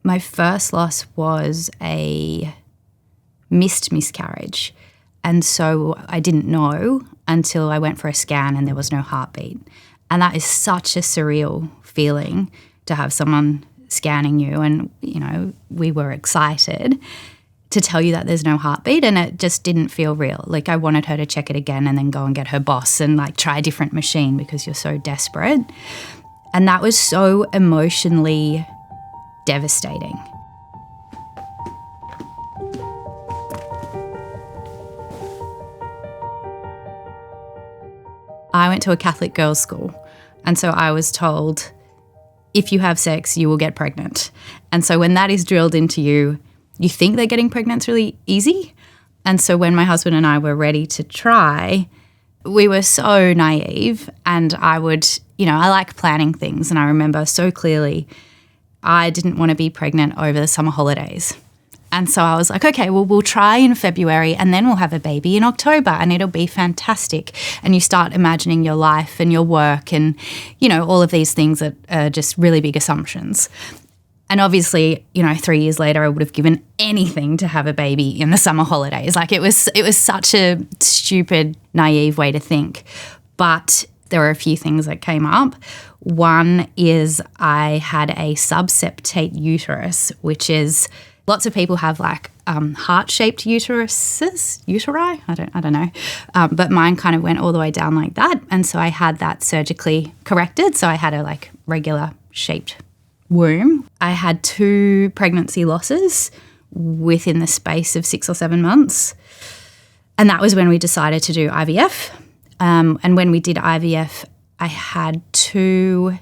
My first loss was a missed miscarriage. And so I didn't know until I went for a scan and there was no heartbeat. And that is such a surreal feeling to have someone scanning you. And, you know, we were excited to tell you that there's no heartbeat, and it just didn't feel real. Like, I wanted her to check it again and then go and get her boss and like try a different machine because you're so desperate. And that was so emotionally devastating. I went to a Catholic girls' school, and so I was told, if you have sex, you will get pregnant. And so when that is drilled into you, you think that getting pregnant's really easy. And so when my husband and I were ready to try, we were so naive, and I like planning things, and I remember so clearly I didn't want to be pregnant over the summer holidays. And so I was like, okay, well, we'll try in February and then we'll have a baby in October and it'll be fantastic. And you start imagining your life and your work and, you know, all of these things that are just really big assumptions. And obviously, you know, 3 years later, I would have given anything to have a baby in the summer holidays. Like, it was such a stupid, naive way to think. But there were a few things that came up. One is I had a subseptate uterus, which is, lots of people have like heart-shaped uteri. I don't know. But mine kind of went all the way down like that. And so I had that surgically corrected. So I had a like regular shaped womb. I had 2 pregnancy losses within the space of 6 or 7 months. And that was when we decided to do IVF. And when we did IVF, I had 2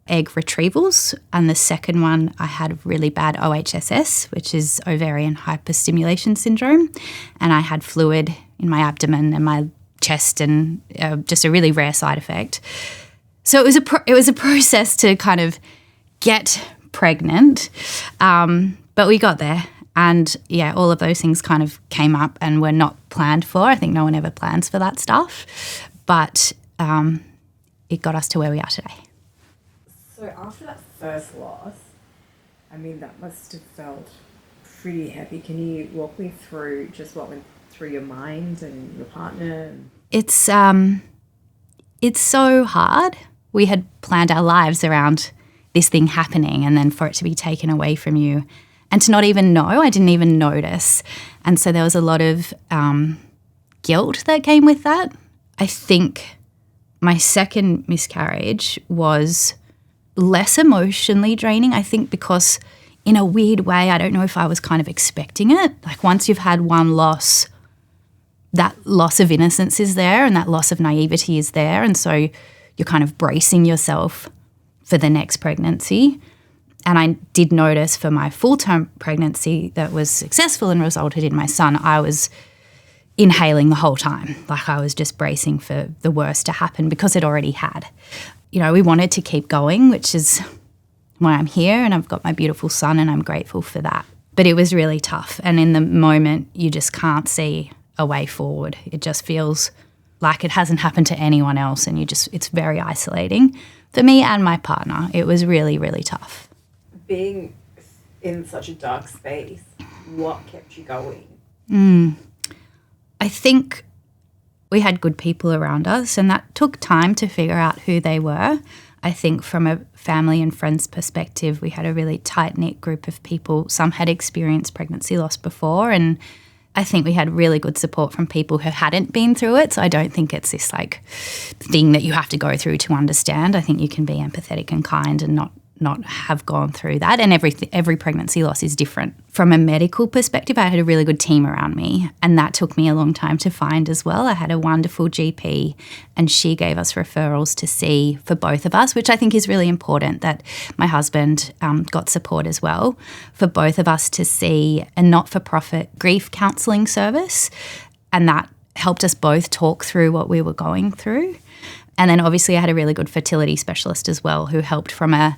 egg retrievals, and the second one I had really bad OHSS, which is ovarian hyperstimulation syndrome, and I had fluid in my abdomen and my chest, and just a really rare side effect. So it was a process to kind of get pregnant, but we got there. And yeah, all of those things kind of came up and were not planned for. I think no one ever plans for that stuff, but it got us to where we are today. So after that first loss, I mean, that must have felt pretty heavy. Can you walk me through just what went through your mind and your partner? It's so hard. We had planned our lives around this thing happening, and then for it to be taken away from you and to not even know, I didn't even notice. And so there was a lot of guilt that came with that. I think my second miscarriage was less emotionally draining, I think, because in a weird way, I don't know if I was kind of expecting it. Like, once you've had one loss, that loss of innocence is there and that loss of naivety is there. And so you're kind of bracing yourself for the next pregnancy. And I did notice for my full-term pregnancy that was successful and resulted in my son, I was inhaling the whole time. Like, I was just bracing for the worst to happen because it already had. You know, we wanted to keep going, which is why I'm here, and I've got my beautiful son, and I'm grateful for that. But it was really tough. And in the moment, you just can't see a way forward. It just feels like it hasn't happened to anyone else, and it's very isolating for me and my partner. It was really, really tough. Being in such a dark space, what kept you going? I think we had good people around us, and that took time to figure out who they were. I think from a family and friends perspective, we had a really tight-knit group of people. Some had experienced pregnancy loss before, and I think we had really good support from people who hadn't been through it. So I don't think it's this like thing that you have to go through to understand. I think you can be empathetic and kind and not have gone through that. And every pregnancy loss is different. From a medical perspective, I had a really good team around me, and that took me a long time to find as well. I had a wonderful GP, and she gave us referrals to see for both of us, which I think is really important, that my husband got support as well, for both of us to see a not-for-profit grief counselling service, and that helped us both talk through what we were going through. And then obviously I had a really good fertility specialist as well, who helped from a,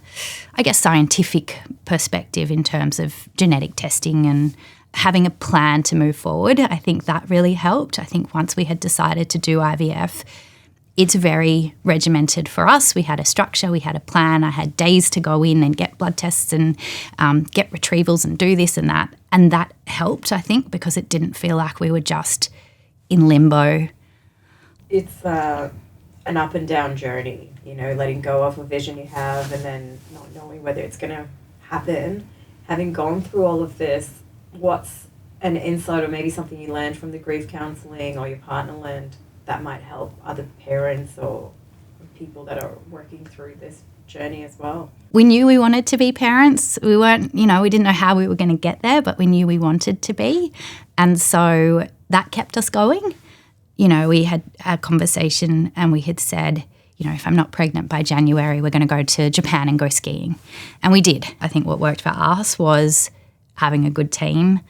I guess, scientific perspective in terms of genetic testing and having a plan to move forward. I think that really helped. I think once we had decided to do IVF, it's very regimented for us. We had a structure, we had a plan. I had days to go in and get blood tests and get retrievals and do this and that. And that helped, I think, because it didn't feel like we were just in limbo. It's an up and down journey, you know, letting go of a vision you have and then not knowing whether it's going to happen. Having gone through all of this, what's an insight or maybe something you learned from the grief counselling or your partner learned that might help other parents or people that are working through this journey as well? We knew we wanted to be parents. We weren't, you know, we didn't know how we were going to get there, but we knew we wanted to be. And so that kept us going. You know, we had a conversation and we had said, you know, if I'm not pregnant by January, we're going to go to Japan and go skiing. And we did. I think what worked for us was having a good team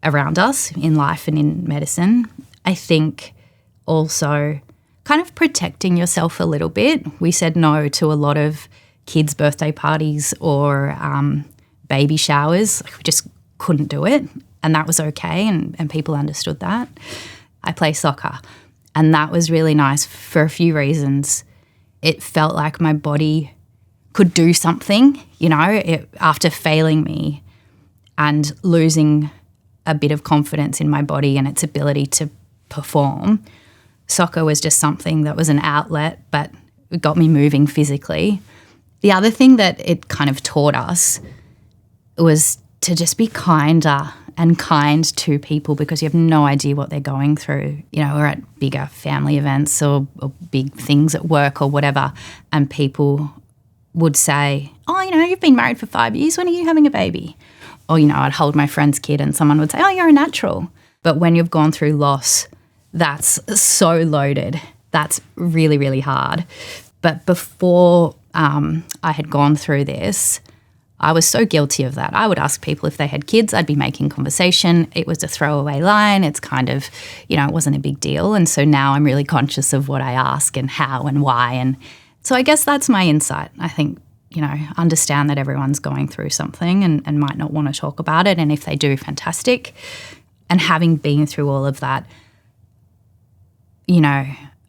around us in life and in medicine. I think also kind of protecting yourself a little bit. We said no to a lot of kids' birthday parties or baby showers. We just couldn't do it, and that was okay, and people understood that. I play soccer, and that was really nice for a few reasons. It felt like my body could do something, you know, after failing me and losing a bit of confidence in my body and its ability to perform. Soccer was just something that was an outlet, but it got me moving physically. The other thing that it kind of taught us was to just be kinder and kind to people because you have no idea what they're going through. You know, we're at bigger family events or big things at work or whatever, and people would say, oh, you know, you've been married for 5 years, when are you having a baby? Or, you know, I'd hold my friend's kid and someone would say, oh, you're a natural. But when you've gone through loss, that's so loaded. That's really, really hard. But before I had gone through this, I was so guilty of that. I would ask people if they had kids. I'd be making conversation. It was a throwaway line. It's kind of, you know, it wasn't a big deal. And so now I'm really conscious of what I ask and how and why. And so I guess that's my insight. I think, you know, understand that everyone's going through something and might not want to talk about it. And if they do, fantastic. And having been through all of that, you know,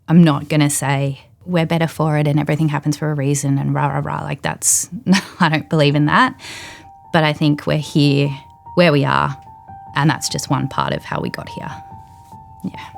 I'm not going to say we're better for it and everything happens for a reason and rah, rah, rah. Like that's, I don't believe in that. But I think we're here where we are, and that's just one part of how we got here. Yeah.